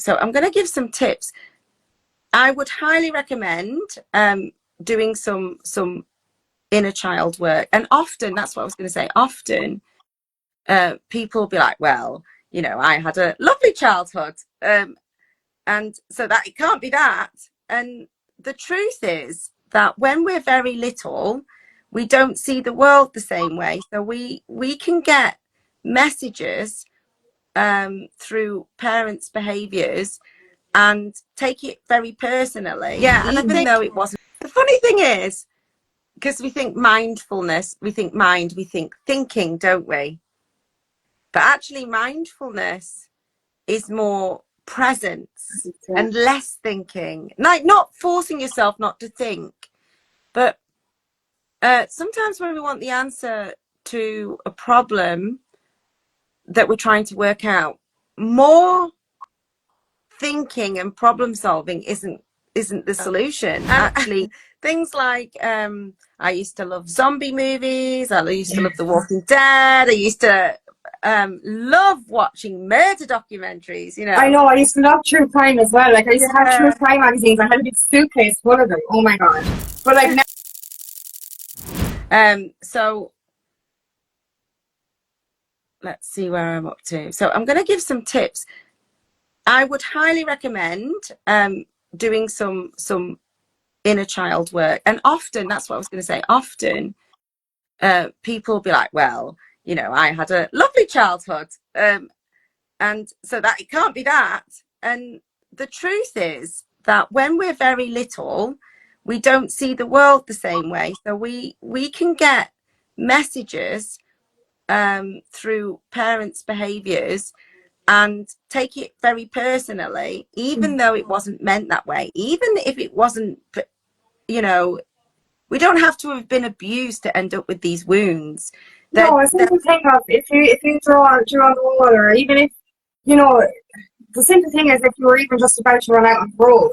So I'm going to give some tips. I would highly recommend doing some inner child work. And often, that's what I was going to say, often people will be like, well, you know, I had a lovely childhood. And so that it can't be that. And the truth is that when we're very little, we don't see the world the same way. So we can get messages through parents' behaviors and take it very personally. Yeah, and even though it wasn't. The funny thing is, because we think mindfulness, we think mind, we think thinking, don't we? But actually mindfulness is more presence and less thinking. Like not forcing yourself not to think, but sometimes when we want the answer to a problem that we're trying to work out, more thinking and problem solving isn't the solution. Actually, things like I used to love zombie movies. I used to love The Walking Dead. I used to love watching murder documentaries. You know, I know. I used to love true crime as well. Like I used to have true crime magazines. I had a big suitcase full of them. Oh my god! But like now. So let's see where I'm up to. So I'm going to give some tips. I would highly recommend doing some inner child work. And often, that's what I was going to say, often people will be like, well, you know, I had a lovely childhood. And so that it can't be that. And the truth is that when we're very little, we don't see the world the same way. So we can get messages through parents' behaviors and take it very personally, even though it wasn't meant that way, even if it wasn't, you know, we don't have to have been abused to end up with these wounds. No, I think the thing of if you draw on the wall, or even if, you know, the simple thing is if you were even just about to run out on the road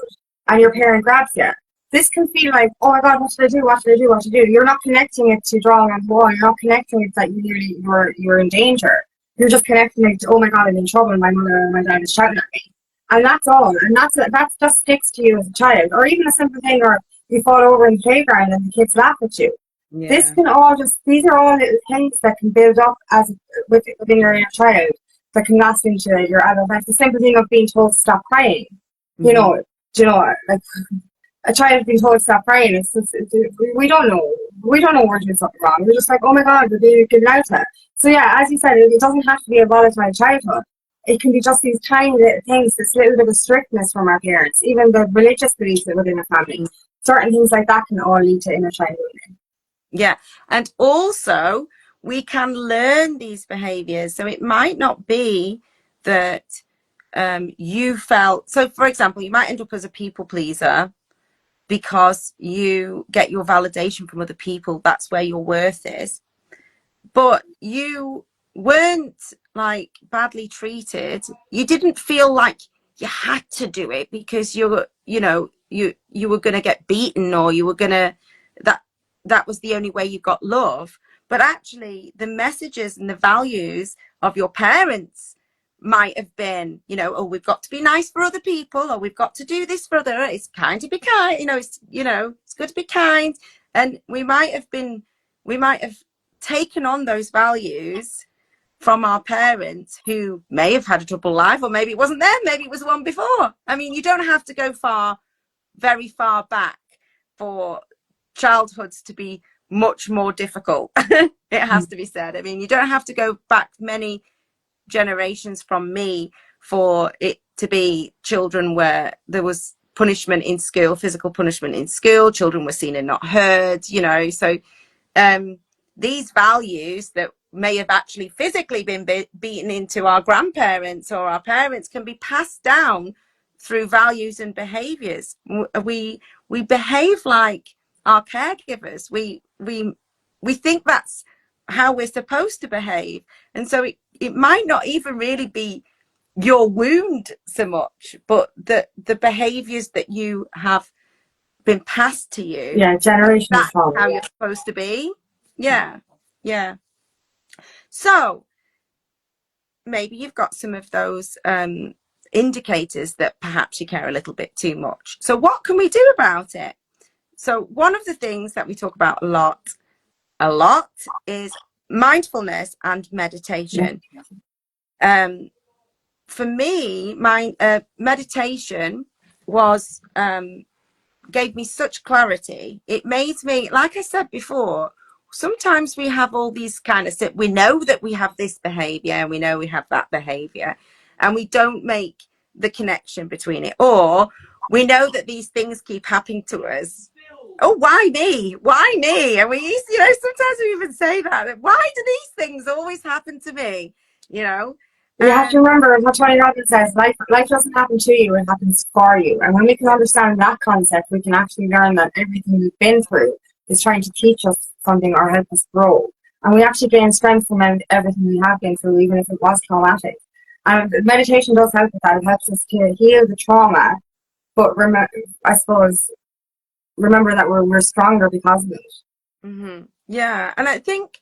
and your parent grabs you, this can feel like, oh my god, what should I do? What should I do? What should I do? You're not connecting it to drawing on the wall. You're not connecting it that you're in danger. You're just connecting it to, oh my god, I'm in trouble. My mother and my dad is shouting at me, and that's all. And that just sticks to you as a child. Or even a simple thing, or you fall over in the playground and the kids laugh at you. Yeah. These are all little things that can build up within your inner child that can last into your adult life. The simple thing of being told to stop crying. Mm-hmm. You know, like a child being told to stop crying. We don't know we're doing something wrong. We're just like, oh my god, we're being given out to. So yeah, as you said, it doesn't have to be a volatile childhood. It can be just these tiny little things, this little bit of strictness from our parents, even the religious beliefs within a family. Mm-hmm. Certain things like that can all lead to inner child wounding. Yeah, and also we can learn these behaviors. So it might not be that you felt, so for example, you might end up as a people pleaser because you get your validation from other people. That's where your worth is. But you weren't like badly treated. You didn't feel like you had to do it because you were going to get beaten, or you were going to, that was the only way you got love. But actually the messages and the values of your parents might have been, you know, oh, we've got to be nice for other people, or we've got to do this for other, it's kind to be kind, it's good to be kind. And we might have taken on those values from our parents who may have had a troubled life, or maybe it wasn't them, maybe it was the one before. I mean, you don't have to go very far back for childhoods to be much more difficult. It has to be said. I mean, you don't have to go back many generations from me for it to be children where there was punishment in school, physical punishment in school, children were seen and not heard, so these values that may have actually physically been beaten into our grandparents or our parents can be passed down through values and behaviors. We behave like our caregivers. We think that's how we're supposed to behave, and so it might not even really be your wound so much, but the behaviors that you have been passed to you. Yeah, generational. That's how you're supposed to be. Yeah. So maybe you've got some of those indicators that perhaps you care a little bit too much. So what can we do about it? So one of the things that we talk about a lot is mindfulness and meditation. For me, my meditation was gave me such clarity. It made me, like I said before, sometimes we have all these kind of, we know that we have this behavior and we know we have that behavior, and we don't make the connection between it. Or we know that these things keep happening to us. Oh, why me? Why me? And we used, sometimes we even say that. Why do these things always happen to me? You have to remember what Tony Robbins says, life doesn't happen to you, it happens for you. And when we can understand that concept, we can actually learn that everything we've been through is trying to teach us something or help us grow. And we actually gain strength from everything we have been through, even if it was traumatic. And meditation does help with that. It helps us to heal the trauma, but I suppose remember that we're stronger because of it. Mm-hmm. Yeah, and I think,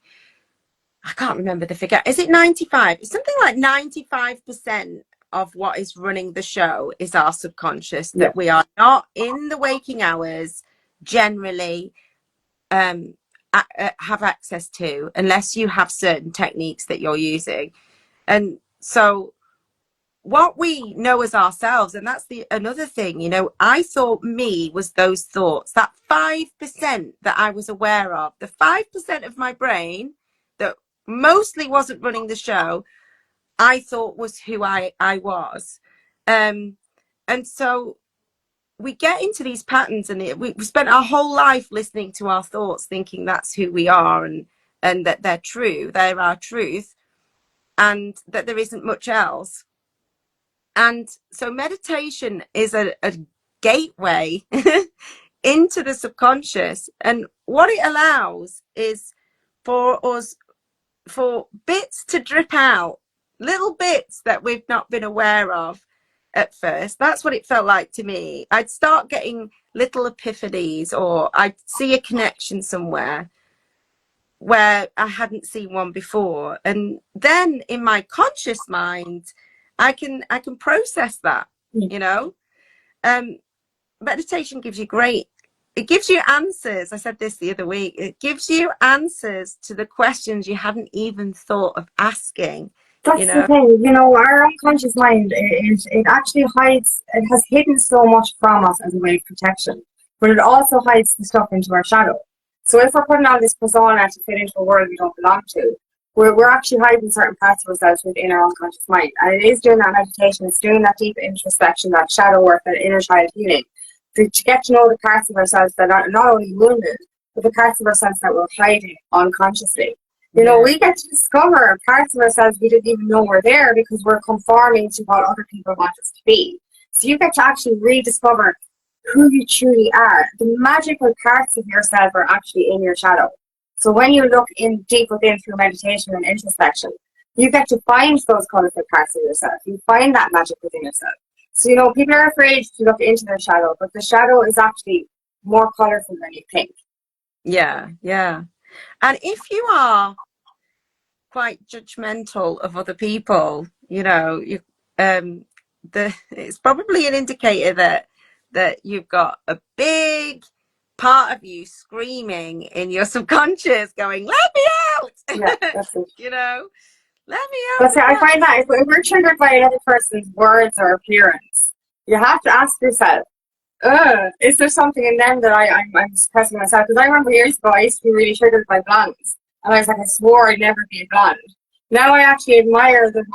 I can't remember the figure. Is it 95? It's something like 95% of what is running the show is our subconscious, that we are not in the waking hours generally have access to, unless you have certain techniques that you're using. And so what we know as ourselves, and that's another thing, I thought me was those thoughts, that 5% that I was aware of, the 5% of my brain that mostly wasn't running the show, I thought was who I was. And so we get into these patterns, and we spent our whole life listening to our thoughts, thinking that's who we are, and that they're true, they're our truth, and that there isn't much else. And so meditation is a gateway into the subconscious. And what it allows is for bits to drip out, little bits that we've not been aware of at first. That's what it felt like to me. I'd start getting little epiphanies, or I'd see a connection somewhere where I hadn't seen one before. And then in my conscious mind, I can process that, meditation gives you it gives you answers. I said this the other week. It gives you answers to the questions you hadn't even thought of asking. That's the thing, our unconscious mind, it actually hides, it has hidden so much from us as a way of protection, but it also hides the stuff into our shadow. So if we're putting on this persona to fit into a world we don't belong to, we're actually hiding certain parts of ourselves within our unconscious mind. And it is doing that meditation, it's doing that deep introspection, that shadow work, that inner child healing, to get to know the parts of ourselves that are not only wounded, but the parts of ourselves that we're hiding unconsciously. We get to discover parts of ourselves we didn't even know were there because we're conforming to what other people want us to be. So you get to actually rediscover who you truly are. The magical parts of yourself are actually in your shadow. So when you look in deep within through meditation and introspection, you get to find those colorful parts of yourself. You find that magic within yourself. So, people are afraid to look into their shadow, but the shadow is actually more colorful than you think. Yeah, yeah. And if you are quite judgmental of other people, it's probably an indicator that you've got a big part of you screaming in your subconscious, going, "Let me out!" Yeah, that's it. Let me out. That's it. I find that if we're triggered by another person's words or appearance, you have to ask yourself, is there something in them that I'm suppressing myself? Because I remember years ago, I used to be really triggered by blondes. And I was like, I swore I'd never be a blonde. Now I actually admire the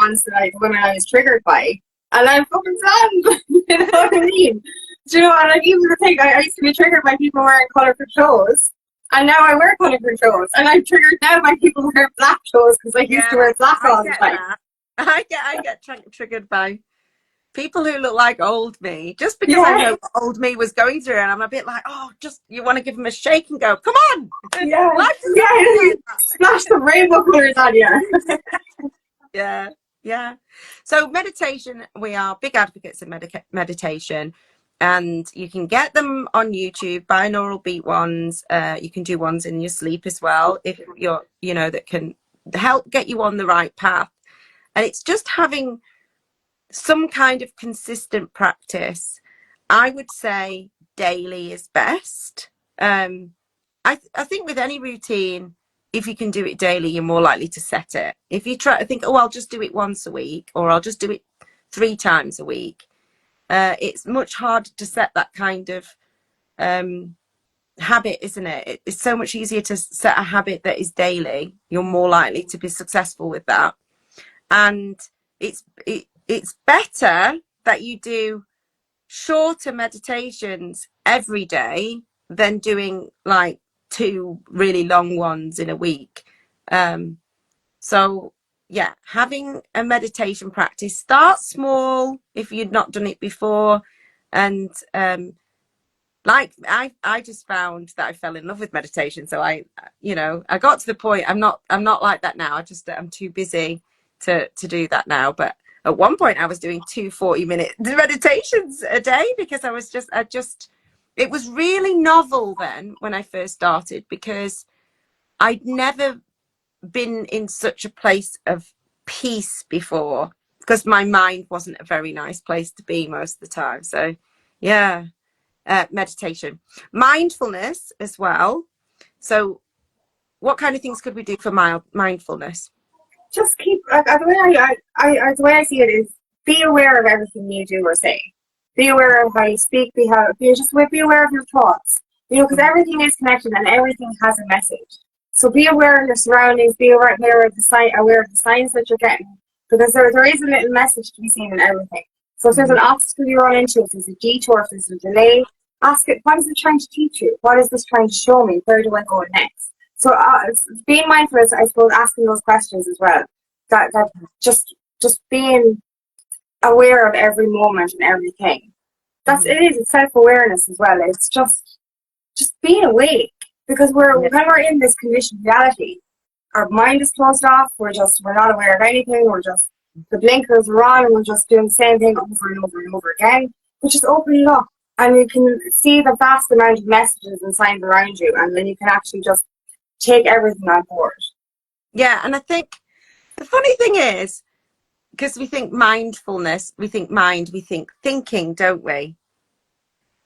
women I was triggered by. And I'm fucking blonde. You know what I mean? Do you know what? Like, even the thing, I used to be triggered by people wearing colourful clothes. And now I wear colourful clothes. And I'm triggered now by people wearing black clothes because I used to wear black all the time. I get triggered by people who look like old me, just because I know what old me was going through, and I'm a bit like, you want to give them a shake and go, come on, splash the rainbow colours on you. Yeah. So meditation, we are big advocates of meditation, and you can get them on YouTube, binaural beat ones. You can do ones in your sleep as well, if you're, that can help get you on the right path. And it's just having some kind of consistent practice. I would say daily is best. I think with any routine, if you can do it daily, you're more likely to set it. If you try to think, oh, I'll just do it once a week, or I'll just do it 3 times a week, it's much harder to set that kind of habit, isn't it? It's so much easier to set a habit that is daily. You're more likely to be successful with that. And it's better that you do shorter meditations every day than doing like 2 really long ones in a week. So yeah, having a meditation practice, start small if you'd not done it before. And like I just found that I fell in love with meditation. So I got to the point, I'm not like that now. I'm too busy to do that now. But at one point I was doing 2 40-minute meditations a day because it was really novel then when I first started, because I'd never been in such a place of peace before, because my mind wasn't a very nice place to be most of the time. So yeah, meditation, mindfulness as well. So what kind of things could we do for mindfulness? Just keep, the way I see it is, be aware of everything you do or say. Be aware of how you speak, be aware of your thoughts. Because everything is connected and everything has a message. So be aware of your surroundings, be aware of the signs that you're getting. Because there is a little message to be seen in everything. So if there's an obstacle you run into, if there's a detour, if there's a delay, ask it, what is it trying to teach you? What is this trying to show me? Where do I go next? So being mindful is, I suppose, asking those questions as well. That just being aware of every moment and everything. It's self-awareness as well. It's just being awake, because when we're in this conditioned reality, our mind is closed off. We're not aware of anything. The blinkers are on, and we're just doing the same thing over and over and over again. But just open it up, and you can see the vast amount of messages and signs around you, and then you can actually just take everything on board. Yeah, and I think the funny thing is, because we think mindfulness, we think mind, we think thinking, don't we?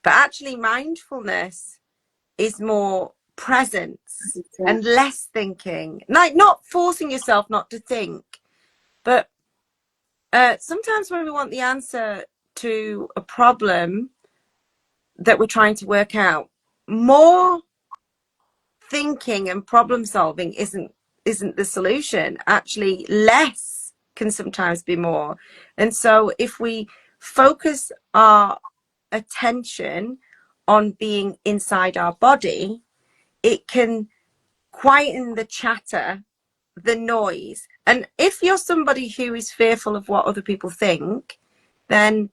But actually mindfulness is more presence and less thinking. Like, not forcing yourself not to think, but sometimes when we want the answer to a problem that we're trying to work out, more thinking and problem solving isn't the solution. Actually, less can sometimes be more. And so if we focus our attention on being inside our body, it can quieten the chatter, the noise. And if you're somebody who is fearful of what other people think, then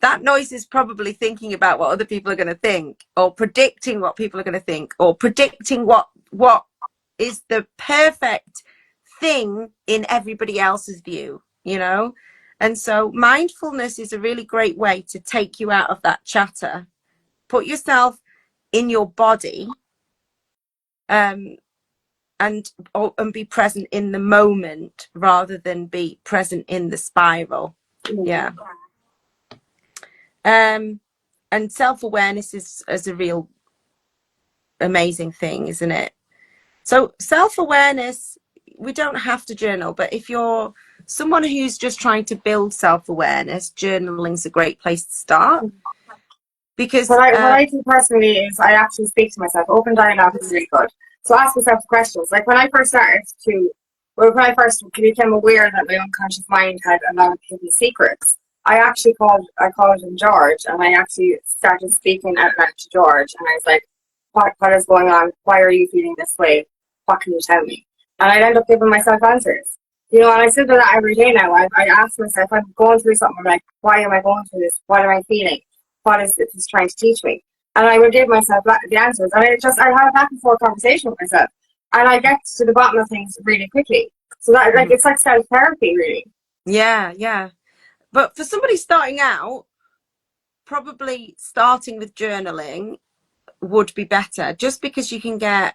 that noise is probably thinking about what other people are going to think, or predicting what people are going to think, or predicting what is the perfect thing in everybody else's view, And so mindfulness is a really great way to take you out of that chatter, put yourself in your body, and be present in the moment rather than be present in the spiral. Yeah. And self-awareness is a real amazing thing, isn't it? So self-awareness, we don't have to journal, but if you're someone who's just trying to build self-awareness, journaling's a great place to start. Because what I do personally is I actually speak to myself. Open dialogue is really good. So ask yourself questions. Like when I first became aware that my unconscious mind had a lot of hidden secrets, I called him George, and I actually started speaking out loud to George, and I was like, what is going on? Why are you feeling this way? What can you tell me? And I'd end up giving myself answers. And I still do that every day now. I ask myself, I'm going through something, I'm like, why am I going through this? What am I feeling? What is it that's trying to teach me? And I would give myself the answers. And I have a back and forth conversation with myself. And I get to the bottom of things really quickly. So that it's like self-therapy, really. Yeah, yeah. But for somebody starting out, probably starting with journaling would be better, just because you can get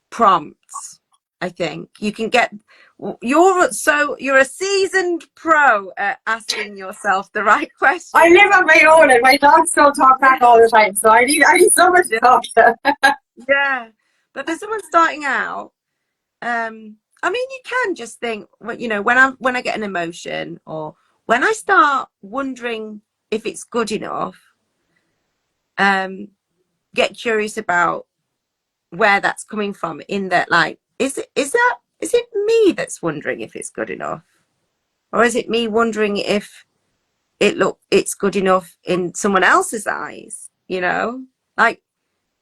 prompts. I think you can get, you're a seasoned pro at asking yourself the right I questions. live on my own, and my dogs don't talk back all the time, so I need someone to talk to. Yeah. But for someone starting out, I mean, you can just think, you know, when I get an emotion, or when I start wondering if it's good enough, um, get curious about where that's coming from. In that, like, is it me that's wondering if it's good enough, or is it me wondering if it's good enough in someone else's eyes? You know, like,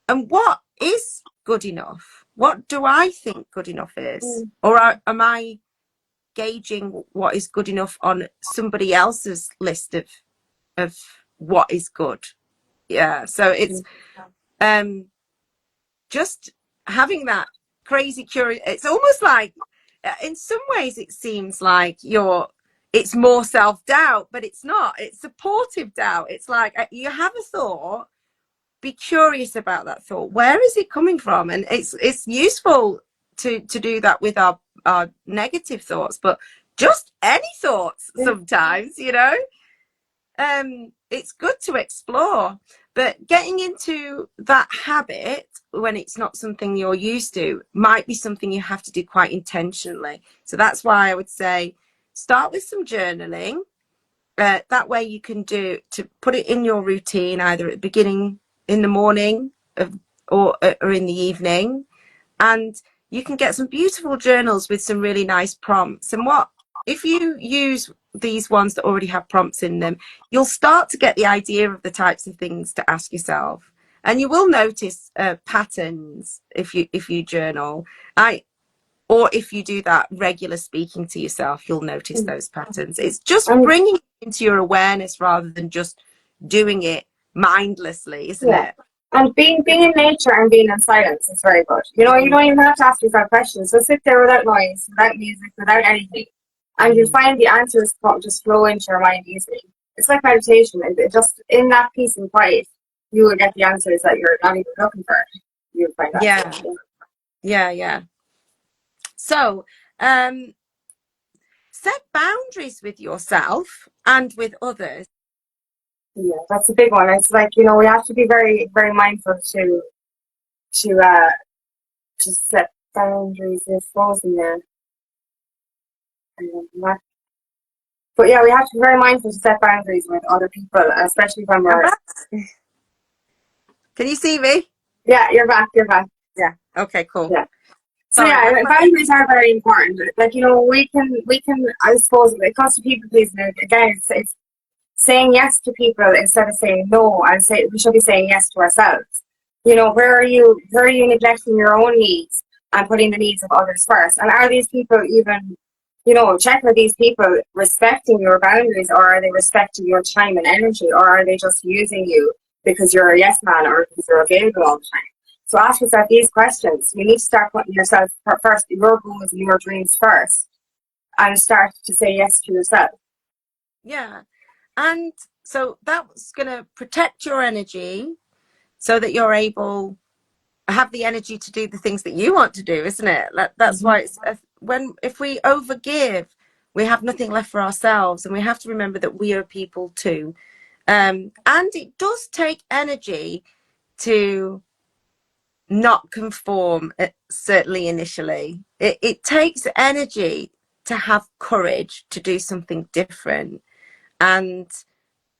and what is good enough? What do I think good enough is, Mm. or am I gauging what is good enough on somebody else's list of what is good? Yeah, so it's um just having that crazy curious. It's almost like, in some ways it seems like it's more self-doubt, but it's not. It's supportive doubt. It's like, you have a thought, be curious about that thought. Where is it coming from? And it's useful to do that with our negative thoughts, but just any thoughts sometimes, you know. It's good to explore, but getting into that habit when it's not something you're used to might be something you have to do quite intentionally. So that's why I would say start with some journaling. That way you can put it in your routine, either at the beginning, in the morning, or in the evening. And you can get some beautiful journals with some really nice prompts. And what if you use these ones that already have prompts in them, you'll start to get the idea of the types of things to ask yourself, and you will notice patterns if you journal. Or if you do that regular speaking to yourself, you'll notice those patterns. It's just And bringing it into your awareness rather than just doing it mindlessly, isn't yeah, it? and being in nature and being in silence is very good. You know, you don't even have to ask yourself questions. Just sit there without noise, without music, without anything, and you'll find the answers just flow into your mind easily. It's like meditation, and it just in that peace and quiet, you will get the answers that you're not even looking for. You'll find that. Yeah, yeah. So, set boundaries with yourself and with others. Yeah, that's a big one. It's like, you know, we have to be very, very mindful to just set boundaries. They're frozen there. But yeah, we have to be very mindful to set boundaries with other people, especially when I'm we're. back. Can you see me? Yeah, you're back. You're back. Yeah. Okay, cool. Yeah. So Sorry, yeah, boundaries are very important. Like, you know, we can. I suppose it comes to people pleasing. Again, it's saying yes to people instead of saying no, and say we should be saying yes to ourselves. You know, where are you neglecting your own needs and putting the needs of others first? And are these people even, you know, check, are these people respecting your boundaries, or are they respecting your time and energy, or are they just using you because you're a yes man or because you're available all the time? So ask yourself these questions. You need to start putting yourself first, your goals and your dreams first, and start to say yes to yourself. Yeah. And so that's going to protect your energy so that you're able to have the energy to do the things that you want to do, isn't it? That's Mm-hmm. why if we overgive, we have nothing left for ourselves. And we have to remember that we are people too. And it does take energy to not conform, certainly initially. It takes energy to have courage to do something different. And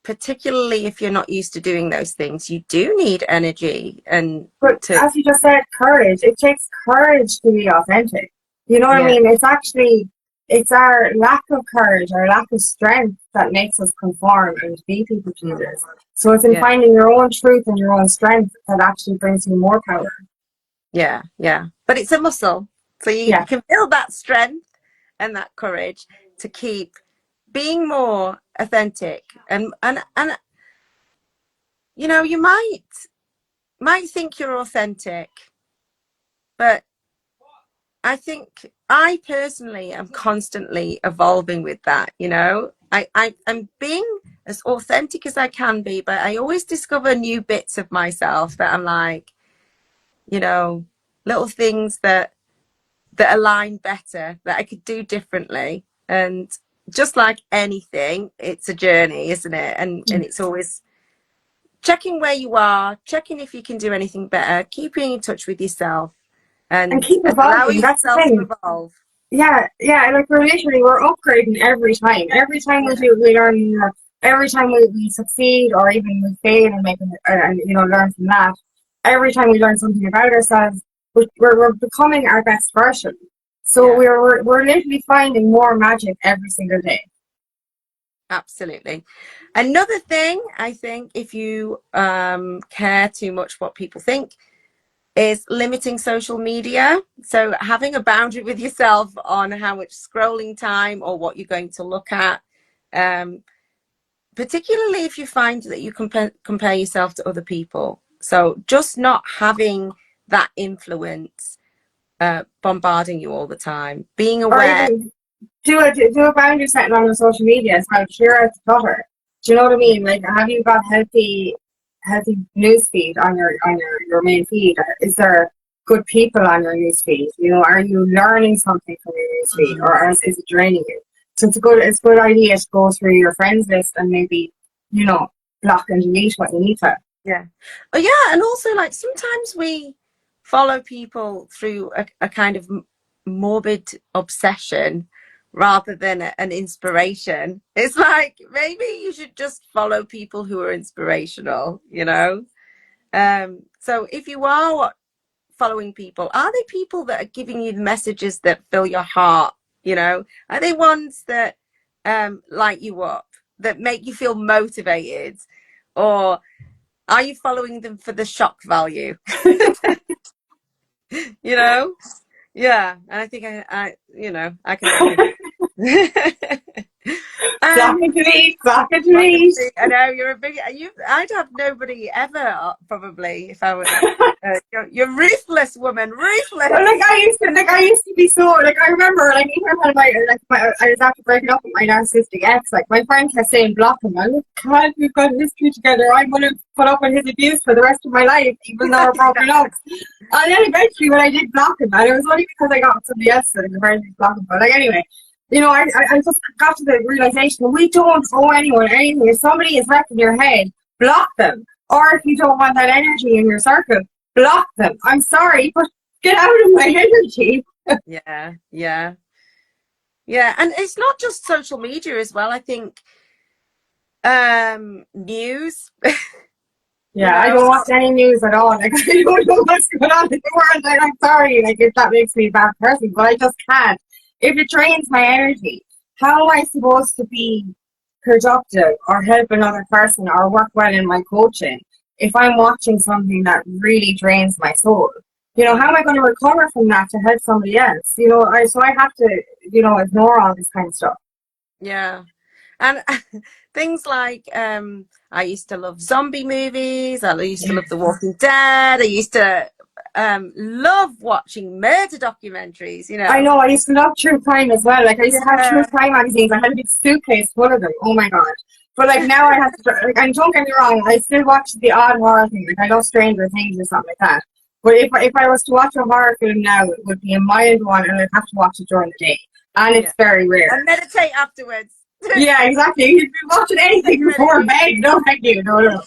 particularly if you're not used to doing those things, you do need energy and But to, as you just said, courage. It takes courage to be authentic. You know what I yeah, mean? It's our lack of courage, our lack of strength that makes us conform and be people pleasers. So it's in yeah, finding your own truth and your own strength that actually brings you more power. yeah. But it's a muscle. So you Yeah. can build that strength and that courage to keep being more authentic. And you know, you might think you're authentic, but I think I personally am constantly evolving with that, you know. I'm being as authentic as I can be, but I always discover new bits of myself that I'm like, you know, little things that align better, that I could do differently. And just like anything, it's a journey, isn't it? And it's always checking where you are, checking if you can do anything better, keeping in touch with yourself, And and keep evolving. allowing That's the yourself to thing. evolve. Yeah, yeah. Like we're upgrading every time. Every time Yeah, we learn more. Every time we succeed or even we fail and make and learn from that. Every time we learn something about ourselves, we're becoming our best version. So yeah, we're literally finding more magic every single day. absolutely. Another thing, I think, if you care too much what people think, is limiting social media. So having a boundary with yourself on how much scrolling time or what you're going to look at, um, particularly if you find that you compare yourself to other people. So just not having that influence bombarding you all the time, being Or aware. even do a boundary setting on your social media as well. Clear out the clutter. Do you know what I mean? Like, have you got healthy news feed on your main feed? Is there good people on your news feed? Are you learning something from your news feed, or is it draining you? So it's a good idea to go through your friends list and maybe block and delete what you need to. Yeah. Oh, yeah. And also, like, sometimes we follow people through a kind of morbid obsession rather than an inspiration. It's like maybe you should just follow people who are inspirational. So if you are following people, are they people that are giving you messages that fill your heart? Are they ones that light you up, that make you feel motivated? Or are you following them for the shock value? you know? Yeah. And I think I can recognize. Talking to me, talking to Talking me. to, I know you're a big. I'd have nobody ever probably if I were. You're ruthless, woman, Well, ruthless. like I used to be so like I remember like even when I was after breaking up with my narcissistic ex, like my friend kept saying block him. I'm like, God, we've got history together. I'm gonna put up with his abuse for the rest of my life, even though we're broken up. And then eventually when I did block him, and it was only because I got somebody else that I to block him. But like anyway, I just got to the realization we don't owe anyone anything. If somebody is wrecking your head, block them. Or if you don't want that energy in your circle, block them. I'm sorry, but get out of my energy. Yeah, yeah, yeah. And it's not just social media as well. I think news. you Yeah, I know, don't watch any news at all. Like I don't know what's going on in the world. Like, I'm sorry, like if that makes me a bad person, but I just can't. If it drains my energy, how am I supposed to be productive or help another person or work well in my coaching if I'm watching something that really drains my soul? How am I going to recover from that to help somebody else? So I have to, ignore all this kind of stuff. yeah. And things like I used to love zombie movies. I used to love The Walking Dead. I used to love watching murder documentaries. I know, I used to love true crime as well. Like, I used to have true Yeah, crime magazines. I had a big suitcase full of them. Oh my God. But, like, now I have to, like, and don't get me wrong, I still watch the odd horror thing. Like, I love Stranger Things or something like that. But if I was to watch a horror film now, it would be a mild one and I'd have to watch it during the day. And yeah. it's very rare. And meditate afterwards. Yeah, exactly. You'd be watching anything Your before energy. bed. No, thank you. No, no.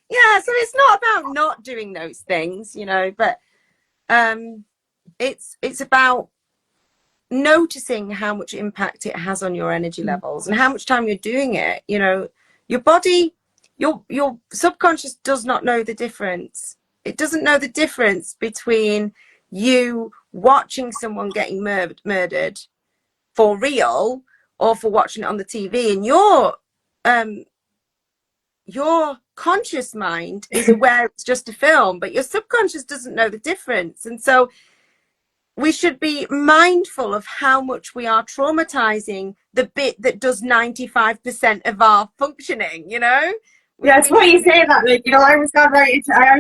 Yeah, so it's not about not doing those things, but um, it's about noticing how much impact it has on your energy levels and how much time you're doing it. Your body, your subconscious does not know the difference. It doesn't know the difference between you watching someone getting murdered for real or for watching it on the TV. And your conscious mind is aware it's just a film, but your subconscious doesn't know the difference. And so we should be mindful of how much we are traumatizing the bit that does 95% of our functioning. Yeah, it's We funny should you say that. Like, I was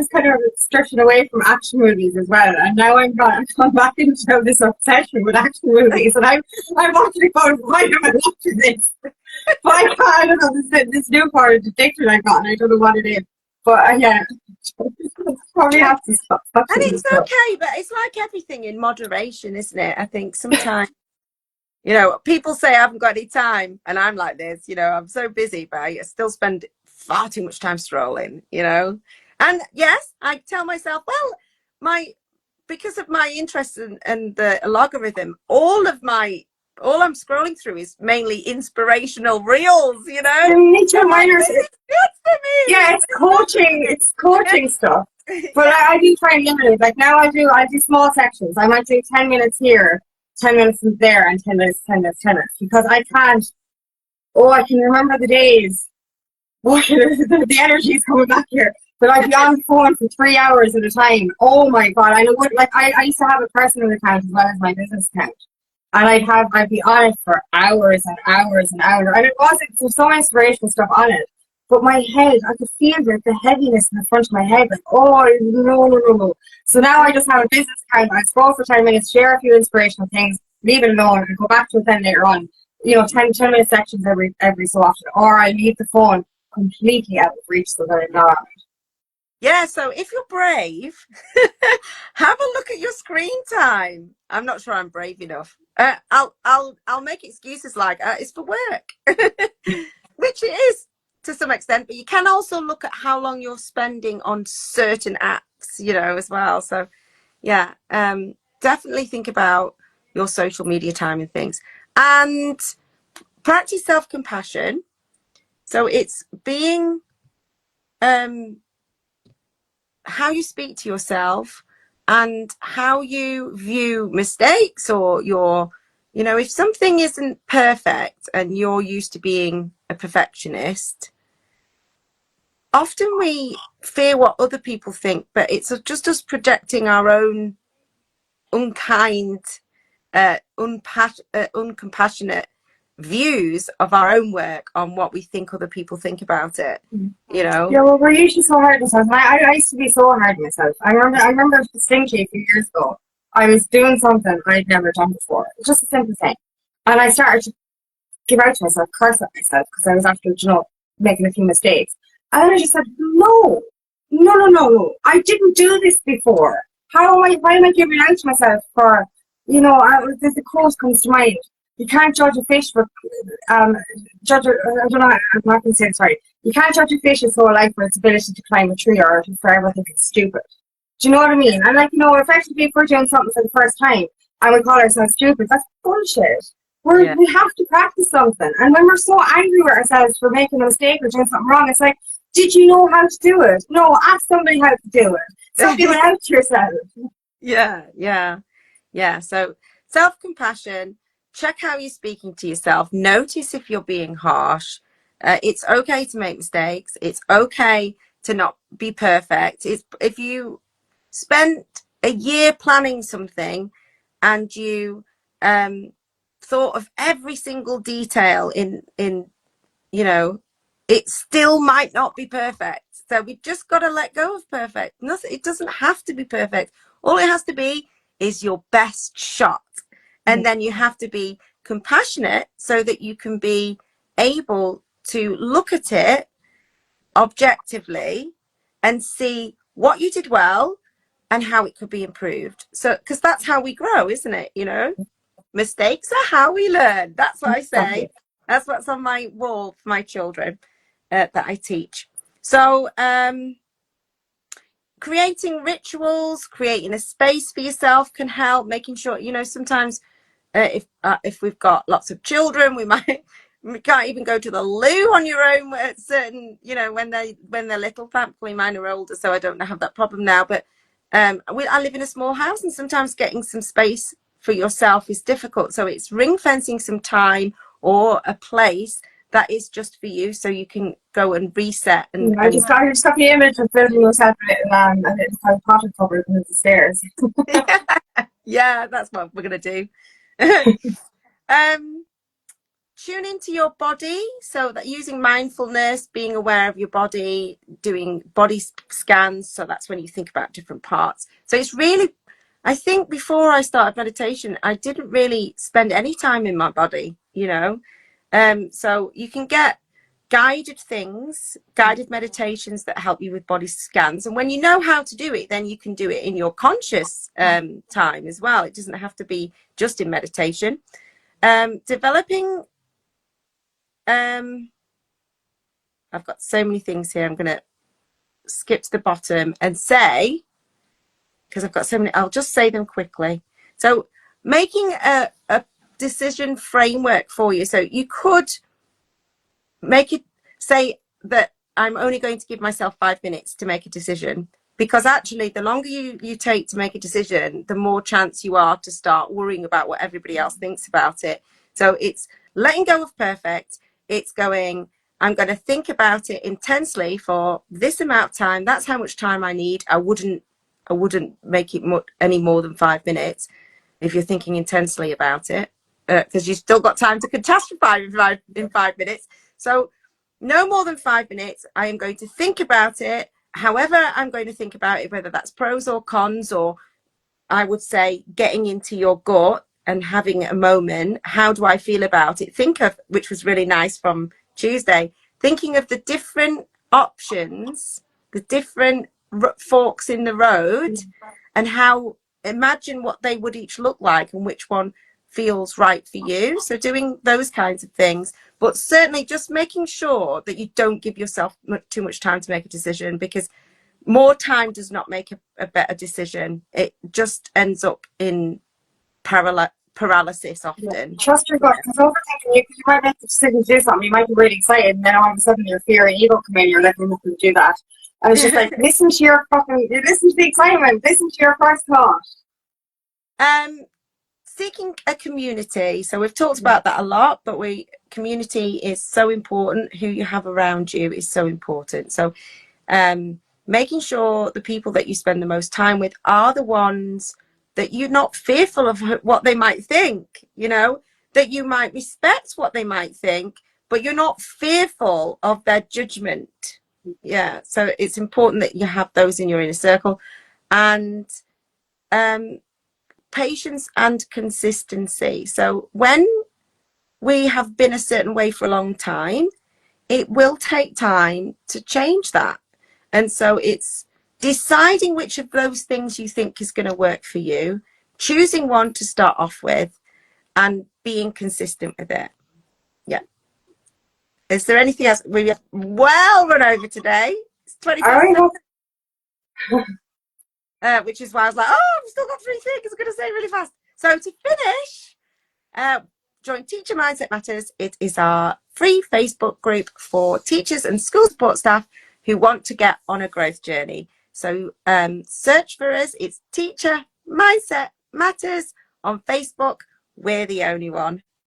kind of drifting away from action movies as well, and now I'm gone back into this obsession with action movies, and I'm watching going, why am I watching this? But I don't know, this new part of addiction I got, and I don't know what it is. But yeah. Probably have to stop And touching it's this stuff. okay, but it's like everything in moderation, isn't it? I think sometimes, you know, people say I haven't got any time, and I'm like this, you know, I'm so busy, but I still spend far too much time scrolling, you know. And yes, I tell myself, well, my because of my interest and the logarithm, all I'm scrolling through is mainly inspirational reels, you know. And me too, I'm like, minors. this is good for Yeah, me. it's This works for coaching. me. It's coaching stuff. But Yeah. I do try and limit it. Like now, I do small sections. I might do 10 minutes here, 10 minutes there, and 10 minutes, 10 minutes, 10 minutes, because I can't. Oh, I can remember the days. Oh, the energy is coming back here. But I'd be on the phone for 3 hours at a time. Oh my god! I know what. Like I used to have a personal account as well as my business account, and I'd be on it for hours and hours and hours. And it wasn't, there's so much inspirational stuff on it. But my head, I could feel the heaviness in the front of my head, like, oh no, no, no, no. So now I just have a business account. I scroll for 10 minutes, share a few inspirational things, leave it alone, and go back to it then later on. You know, 10 minute sections every so often. Or I leave the phone completely out of reach so that I'm not. Yeah, so if you're brave, have a look at your screen time. I'm not sure I'm brave enough. I'll make excuses like it's for work, which it is to some extent. But you can also look at how long you're spending on certain apps, you know, as well. So yeah, definitely think about your social media time and things, and practice self-compassion. So it's being um how you speak to yourself and how you view mistakes or your, you know, if something isn't perfect and you're used to being a perfectionist, often we fear what other people think, but it's just us projecting our own unkind, uncompassionate views of our own work on what we think other people think about it, you know. Yeah, well, we're usually so hard on ourselves. I used to be so hard on myself. I remember distinctly a few years ago. I was doing something I'd never done before, just a simple thing, and I started to give out to myself, curse at myself because I was after, making a few mistakes. And then I just said, no, no, no, no, no. I didn't do this before. Why am I giving out to myself for, the quote comes to mind. You can't judge a fish for, I don't know, I'm not going to say it, sorry. You can't judge a fish's whole life for its ability to climb a tree or to forever think it's stupid. Do you know what I mean? And like, effectively, if we're doing something for the first time and we call ourselves stupid, that's bullshit. Yeah. We have to practice something. And when we're so angry with ourselves for making a mistake or doing something wrong, it's like, did you know how to do it? No, ask somebody how to do it. Stop giving out to yourself. Yeah. So self-compassion, check how you're speaking to yourself. Notice if you're being harsh. It's okay to make mistakes. It's okay to not be perfect. It's if you spent a year planning something and you thought of every single detail in you know, it still might not be perfect. So we've just got to let go of perfect. Nothing, it doesn't have to be perfect. All it has to be is your best shot. And then you have to be compassionate so that you can be able to look at it objectively and see what you did well and how it could be improved. So, because that's how we grow, isn't it? You know, mistakes are how we learn. That's what I say. Exactly. That's what's on my wall for my children that I teach. So, creating rituals, creating a space for yourself can help. Making sure, you know, sometimes if we've got lots of children, we can't even go to the loo on your own at certain, you know, when they're little. Thankfully mine are older, so I don't have that problem now, but I live in a small house, and sometimes getting some space for yourself is difficult, so it's ring fencing some time or a place that is just for you, so you can go and reset I just got the image of building yourself a little kind of potted cupboard under the stairs. yeah, that's what we're gonna do. um Tune into your body, so that using mindfulness, being aware of your body, doing body scans, so that's when you think about different parts. So it's really, I think before I started meditation I didn't really spend any time in my body, you know. So you can get guided things, guided meditations that help you with body scans. And when you know how to do it, then you can do it in your conscious time as well. It doesn't have to be just in meditation. Developing, I've got so many things here. I'm going to skip to the bottom and say, because I've got so many, I'll just say them quickly. So making a decision framework for you. So you could make it say that I'm only going to give myself 5 minutes to make a decision, because actually the longer you take to make a decision, the more chance you are to start worrying about what everybody else thinks about it. So it's letting go of perfect. It's going, I'm going to think about it intensely for this amount of time. That's how much time I need. I wouldn't make it any more than 5 minutes if you're thinking intensely about it, because you've still got time to catastrophize in 5 minutes. So no more than 5 minutes. I am going to think about it. However, I'm going to think about it, whether that's pros or cons, or I would say getting into your gut and having a moment. How do I feel about it? Think of, which was really nice from Tuesday, thinking of the different options, the different forks in the road, and how, imagine what they would each look like and which one feels right for you. So doing those kinds of things, but certainly just making sure that you don't give yourself too much time to make a decision, because more time does not make a better decision. It just ends up in paralysis often. Yeah. Trust your gut, because overthinking, you might make the decision to do something, you might be really excited, and then all of a sudden your fear and ego come in, you're like, I'm not going to do that. And it's just like, listen to the excitement, listen to your first thought. Seeking a community. So we've talked about that a lot, but community is so important. Who you have around you is so important. So making sure the people that you spend the most time with are the ones that you're not fearful of what they might think, that you might respect what they might think, but you're not fearful of their judgment. Yeah. So it's important that you have those in your inner circle. And patience and consistency. So when we have been a certain way for a long time, it will take time to change that. And so it's deciding which of those things you think is going to work for you, choosing one to start off with, and being consistent with it. Yeah. Is there anything else? We have well run over today. It's 20 past 7, which is why I was like, oh, I've still got 3 things I'm going to say really fast. So to finish, join Teacher Mindset Matters. It is our free Facebook group for teachers and school support staff who want to get on a growth journey. So search for us. It's Teacher Mindset Matters on Facebook. We're the only one.